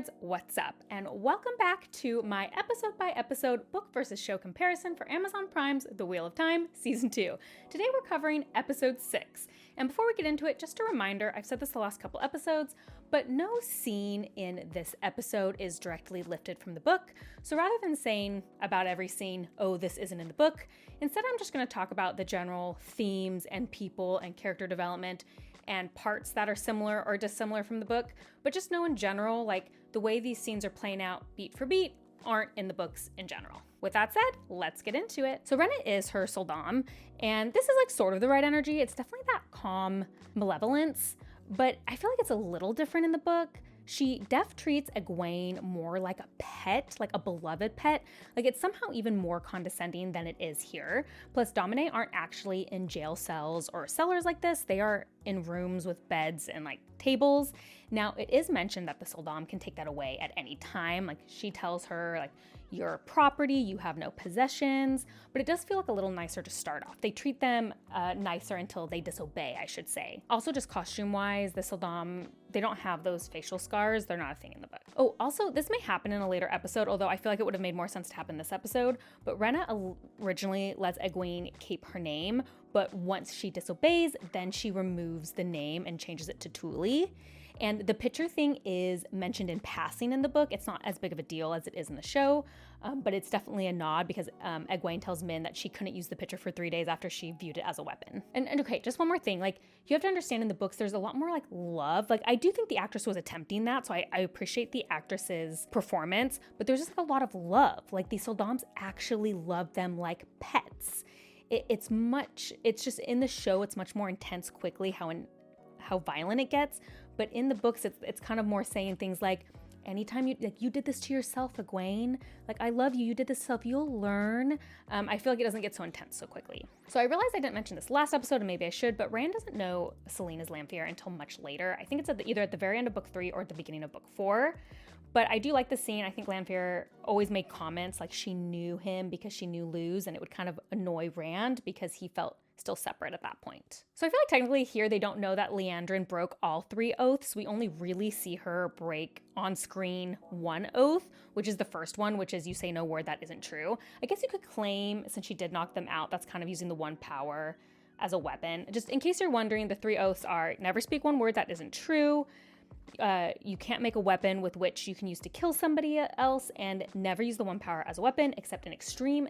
nerds, what's up? And welcome back to my episode by episode book versus show comparison for Amazon Prime's The Wheel of Time Season 2. Today we're covering episode 6. And before we get into it, just a reminder, I've said this the last couple episodes, but no scene in this episode is directly lifted from the book. So rather than saying about every scene, oh, this isn't in the book, instead I'm just going to talk about the general themes and people and character development and parts that are similar or dissimilar from the book, but just know in general, like the way these scenes are playing out beat for beat aren't in the books in general. With that said, let's get into it. So Renna is her Soldam, and this is like sort of the right energy. It's definitely that calm malevolence, but I feel like it's a little different in the book. She treats Egwene more like a pet, like a beloved pet. Like it's somehow even more condescending than it is here. Plus, Domine aren't actually in jail cells or cellars like this. They are in rooms with beds and like tables. Now, it is mentioned that the Soldam can take that away at any time. Like she tells her, like, you're property, you have no possessions, but it does feel like a little nicer to start off. They treat them nicer until they disobey, I should say. Also, just costume-wise, the Soldam, they don't have those facial scars. They're not a thing in the book. Oh, also, this may happen in a later episode, although I feel like it would have made more sense to happen this episode, but Renna originally lets Egwene keep her name, but once she disobeys, then she removes the name and changes it to Tuli. And the picture thing is mentioned in passing in the book. It's not as big of a deal as it is in the show, but it's definitely a nod because Egwene tells Min that she couldn't use the picture for 3 days after she viewed it as a weapon. And okay, just one more thing. Like, you have to understand in the books, there's a lot more like love. Like, I do think the actress was attempting that, so I appreciate the actress's performance, but there's just like a lot of love. Like, these Soldams actually love them like pets. It's just in the show, it's much more intense quickly how violent it gets. But in the books, it's kind of more saying things like, anytime you did this to yourself, Egwene, like, I love you, you did this to yourself, you'll learn. I feel like it doesn't get so intense so quickly. So I realized I didn't mention this last episode, and maybe I should, but Rand doesn't know Selene is Lanfear until much later. I think it's either at the very end of book 3 or at the beginning of book 4. But I do like the scene. I think Lanfear always made comments like she knew him because she knew Luz, and it would kind of annoy Rand because he felt still separate at that point. So I feel like technically here they don't know that Liandrin broke all 3 oaths. We only really see her break on screen 1 oath, which is the first one, which is you say no word that isn't true. I guess you could claim, since she did knock them out, that's kind of using the 1 power as a weapon. Just in case you're wondering, the 3 oaths are never speak 1 word that isn't true, you can't make a weapon with which you can use to kill somebody else, and never use the 1 power as a weapon except in extreme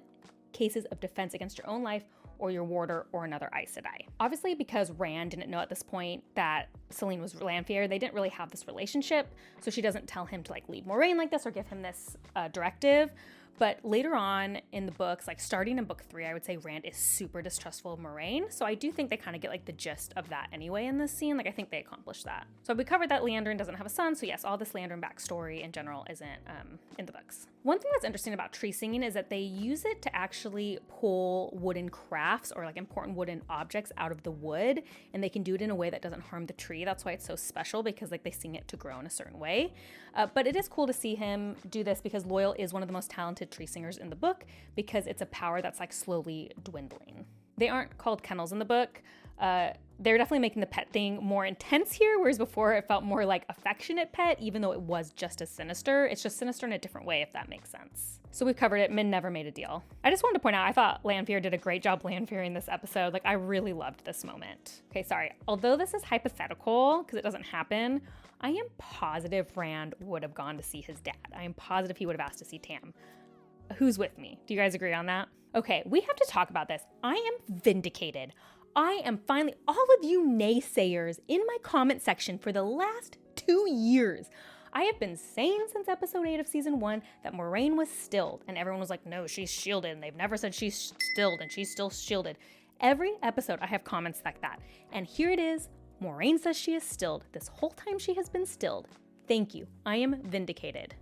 cases of defense against your own life or your warder or another Aes Sedai. Obviously, because Rand didn't know at this point that Selene was Lanfear, they didn't really have this relationship, so she doesn't tell him to like leave Moraine like this or give him this directive. But later on in the books, like starting in book 3, I would say Rand is super distrustful of Moraine. So I do think they kind of get like the gist of that anyway in this scene. Like I think they accomplished that. So we covered that Liandrin doesn't have a son. So yes, all this Liandrin backstory in general isn't in the books. One thing that's interesting about tree singing is that they use it to actually pull wooden crafts or like important wooden objects out of the wood. And they can do it in a way that doesn't harm the tree. That's why it's so special, because like they sing it to grow in a certain way. But it is cool to see him do this because Loial is one of the most talented tree singers in the book, because it's a power that's like slowly dwindling. They aren't called kennels in the book. They're definitely making the pet thing more intense here, whereas before it felt more like affectionate pet, even though it was just as sinister. It's just sinister in a different way, if that makes sense. So we've covered it. Min never made a deal. I just wanted to point out, I thought Lanfear did a great job Lanfearing this episode. Like, I really loved this moment. Okay, sorry. Although this is hypothetical, because it doesn't happen, I am positive Rand would have gone to see his dad. I am positive he would have asked to see Tam. Who's with me? Do you guys agree on that? Okay, we have to talk about this. I am vindicated. I am finally, all of you naysayers in my comment section for the last 2 years, I have been saying since episode 8 of season 1 that Moraine was stilled, and everyone was like, no, she's shielded, and they've never said she's stilled, and she's still shielded. Every episode I have comments like that, and here it is. Moraine says she is stilled. This whole time she has been stilled. Thank you. I am vindicated.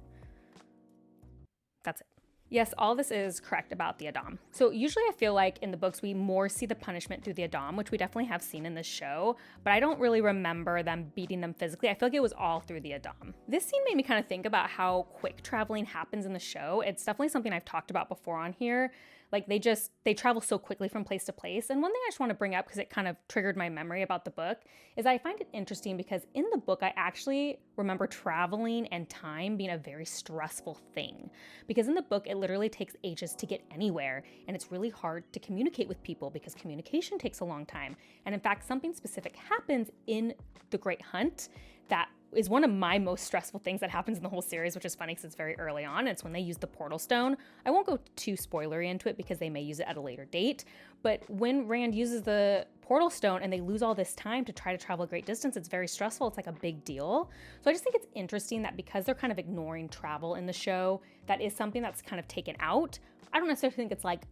That's it. Yes, all this is correct about the Adam. So usually I feel like in the books we more see the punishment through the Adam, which we definitely have seen in this show, but I don't really remember them beating them physically. I feel like it was all through the Adam. This scene made me kind of think about how quick traveling happens in the show. It's definitely something I've talked about before on here. Like they travel so quickly from place to place. And one thing I just want to bring up, because it kind of triggered my memory about the book, is I find it interesting because in the book, I actually remember traveling and time being a very stressful thing. Because in the book, it literally takes ages to get anywhere. And it's really hard to communicate with people because communication takes a long time. And in fact, something specific happens in The Great Hunt that is one of my most stressful things that happens in the whole series, which is funny because it's very early on. It's when they use the portal stone. I won't go too spoilery into it because they may use it at a later date. But when Rand uses the portal stone and they lose all this time to try to travel a great distance, it's very stressful. It's like a big deal. So I just think it's interesting that because they're kind of ignoring travel in the show, that is something that's kind of taken out. I don't necessarily think it's like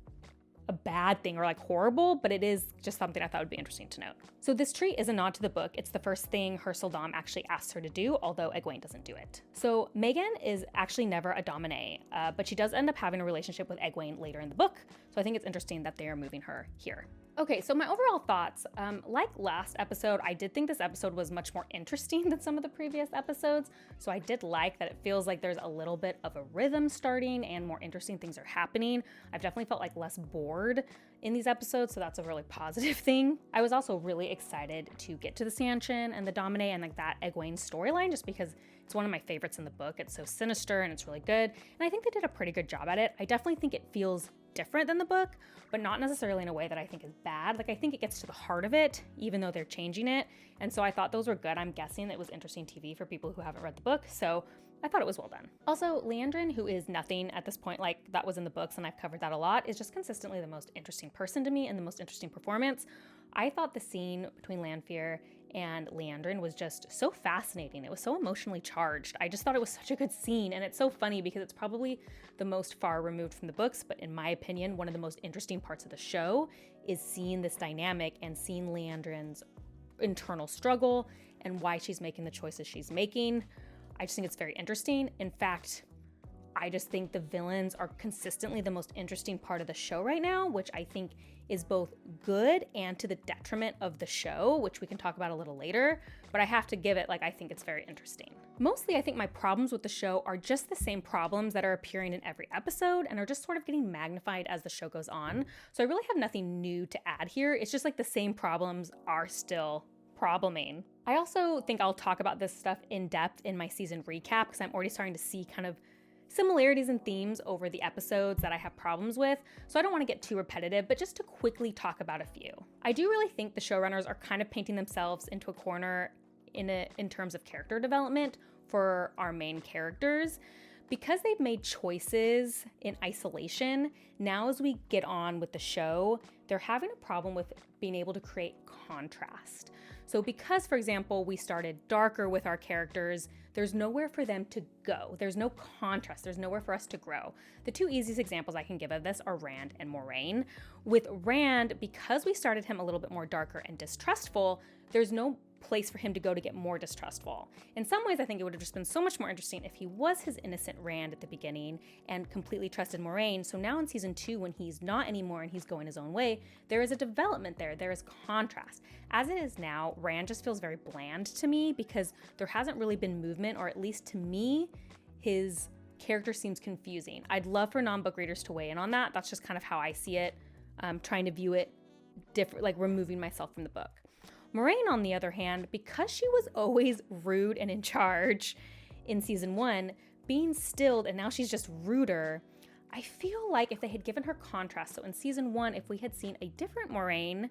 a bad thing or like horrible, but it is just something I thought would be interesting to note. So this tree is a nod to the book. It's the first thing Herschel Dom actually asks her to do, although Egwene doesn't do it. So Megan is actually never a Dominé, but she does end up having a relationship with Egwene later in the book. So I think it's interesting that they are moving her here. Okay, so my overall thoughts, like last episode, I did think this episode was much more interesting than some of the previous episodes. So I did like that it feels like there's a little bit of a rhythm starting and more interesting things are happening. I've definitely felt like less bored in these episodes, so that's a really positive thing. I was also really excited to get to the Sanshin and the Dominé and like that Egwene storyline, just because it's one of my favorites in the book. It's so sinister and it's really good. And I think they did a pretty good job at it. I definitely think it feels different than the book, but not necessarily in a way that I think is bad. Like I think it gets to the heart of it, even though they're changing it. And so I thought those were good. I'm guessing it was interesting TV for people who haven't read the book. So I thought it was well done. Also, Liandrin, who is nothing at this point, like that was in the books and I've covered that a lot, is just consistently the most interesting person to me and the most interesting performance. I thought the scene between Lanfear and Liandrin was just so fascinating. It was so emotionally charged. I just thought it was such a good scene, and it's so funny because it's probably the most far removed from the books, but in my opinion, one of the most interesting parts of the show is seeing this dynamic and seeing Liandrin's internal struggle and why she's making the choices she's making. I just think it's very interesting. In fact, I just think the villains are consistently the most interesting part of the show right now, which I think is both good and to the detriment of the show, which we can talk about a little later, but I have to give it, like, I think it's very interesting. Mostly, I think my problems with the show are just the same problems that are appearing in every episode and are just sort of getting magnified as the show goes on. So I really have nothing new to add here. It's just like the same problems are still probleming. I also think I'll talk about this stuff in depth in my season recap because I'm already starting to see kind of similarities and themes over the episodes that I have problems with, so I don't want to get too repetitive, but just to quickly talk about a few. I do really think the showrunners are kind of painting themselves into a corner in terms of character development for our main characters. Because they've made choices in isolation, now as we get on with the show, they're having a problem with being able to create contrast. So because, for example, we started darker with our characters, there's nowhere for them to go. There's no contrast. There's nowhere for us to grow. The two easiest examples I can give of this are Rand and Moiraine. With Rand, because we started him a little bit more darker and distrustful, there's no place for him to go to get more distrustful. In some ways, I think it would have just been so much more interesting if he was his innocent Rand at the beginning and completely trusted Moiraine. So now in season 2, when he's not anymore and he's going his own way, there is a development there. There is contrast. As it is now, Rand just feels very bland to me because there hasn't really been movement, or at least to me, his character seems confusing. I'd love for non-book readers to weigh in on that. That's just kind of how I see it, trying to view it different, like removing myself from the book. Moiraine, on the other hand, because she was always rude and in charge in season 1, being stilled and now she's just ruder, I feel like if they had given her contrast, so in season 1, if we had seen a different Moiraine,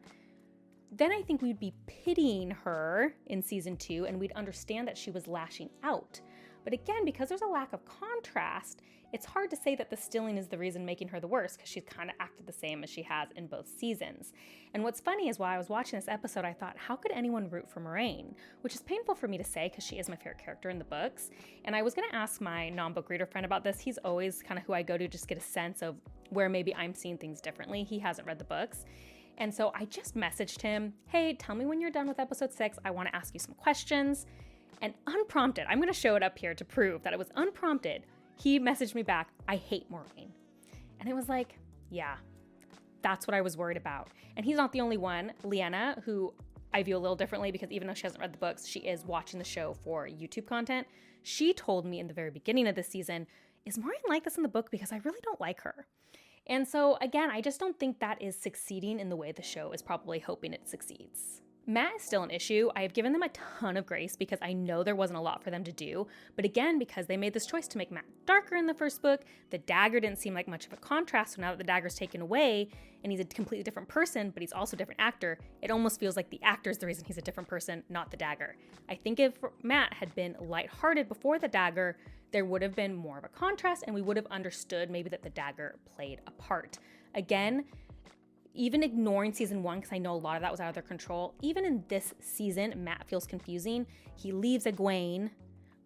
then I think we'd be pitying her in season 2 and we'd understand that she was lashing out. But again, because there's a lack of contrast, it's hard to say that the stilling is the reason making her the worst, because she's kind of acted the same as she has in both seasons. And what's funny is while I was watching this episode, I thought, how could anyone root for Moiraine? Which is painful for me to say because she is my favorite character in the books. And I was going to ask my non-book reader friend about this. He's always kind of who I go to just get a sense of where maybe I'm seeing things differently. He hasn't read the books. And so I just messaged him, hey, tell me when you're done with episode 6. I want to ask you some questions. And unprompted, I'm going to show it up here to prove that it was unprompted, he messaged me back, I hate Moiraine. And it was like, yeah, that's what I was worried about. And he's not the only one. Liana, who I view a little differently because even though she hasn't read the books, she is watching the show for YouTube content. She told me in the very beginning of this season, is Moiraine like this in the book? Because I really don't like her. And so again, I just don't think that is succeeding in the way the show is probably hoping it succeeds. Matt is still an issue. I have given them a ton of grace because I know there wasn't a lot for them to do. But again, because they made this choice to make Matt darker in the first book, the dagger didn't seem like much of a contrast. So now that the dagger's taken away and he's a completely different person, but he's also a different actor, it almost feels like the actor's the reason he's a different person, not the dagger. I think if Matt had been lighthearted before the dagger, there would have been more of a contrast and we would have understood maybe that the dagger played a part. Again, even ignoring season 1, because I know a lot of that was out of their control, even in this season, Matt feels confusing. He leaves Egwene,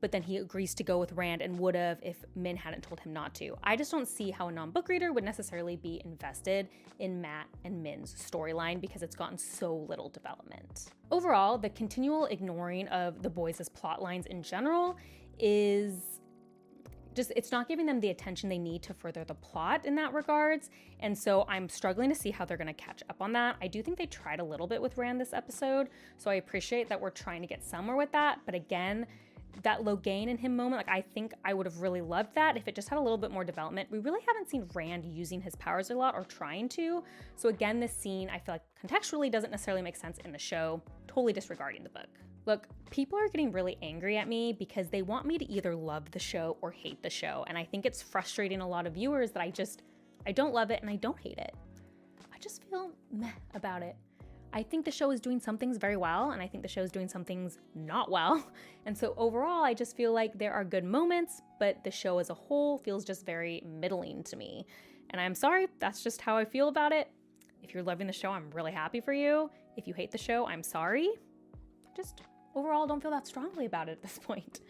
but then he agrees to go with Rand and would have if Min hadn't told him not to. I just don't see how a non-book reader would necessarily be invested in Matt and Min's storyline because it's gotten so little development. Overall, the continual ignoring of the boys' plot lines in general is just, it's not giving them the attention they need to further the plot in that regards. And so I'm struggling to see how they're going to catch up on that. I do think they tried a little bit with Rand this episode, so I appreciate that we're trying to get somewhere with that. But again, that Logain and him moment, like I think I would have really loved that if it just had a little bit more development. We really haven't seen Rand using his powers a lot or trying to. So again, this scene I feel like contextually doesn't necessarily make sense in the show, totally disregarding the book. Look, people are getting really angry at me because they want me to either love the show or hate the show. And I think it's frustrating a lot of viewers that I don't love it and I don't hate it. I just feel meh about it. I think the show is doing some things very well, and I think the show is doing some things not well. And so overall, I just feel like there are good moments, but the show as a whole feels just very middling to me. And I'm sorry, that's just how I feel about it. If you're loving the show, I'm really happy for you. If you hate the show, I'm sorry. Just overall don't feel that strongly about it at this point.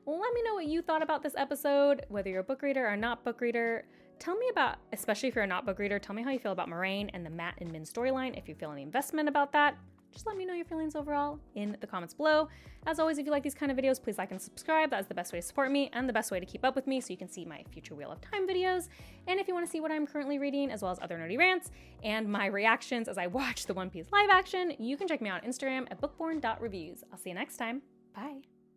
Well, let me know what you thought about this episode, whether you're a book reader or not book reader. Tell me about, especially if you're a not book reader, tell me how you feel about Moiraine and the Matt and Min storyline, if you feel any investment about that. Just let me know your feelings overall in the comments below. As always, if you like these kind of videos, please like and subscribe. That's the best way to support me and the best way to keep up with me so you can see my future Wheel of Time videos. And if you want to see what I'm currently reading, as well as other nerdy rants and my reactions as I watch the One Piece live action, you can check me out on Instagram at bookborn.reviews. I'll see you next time. Bye.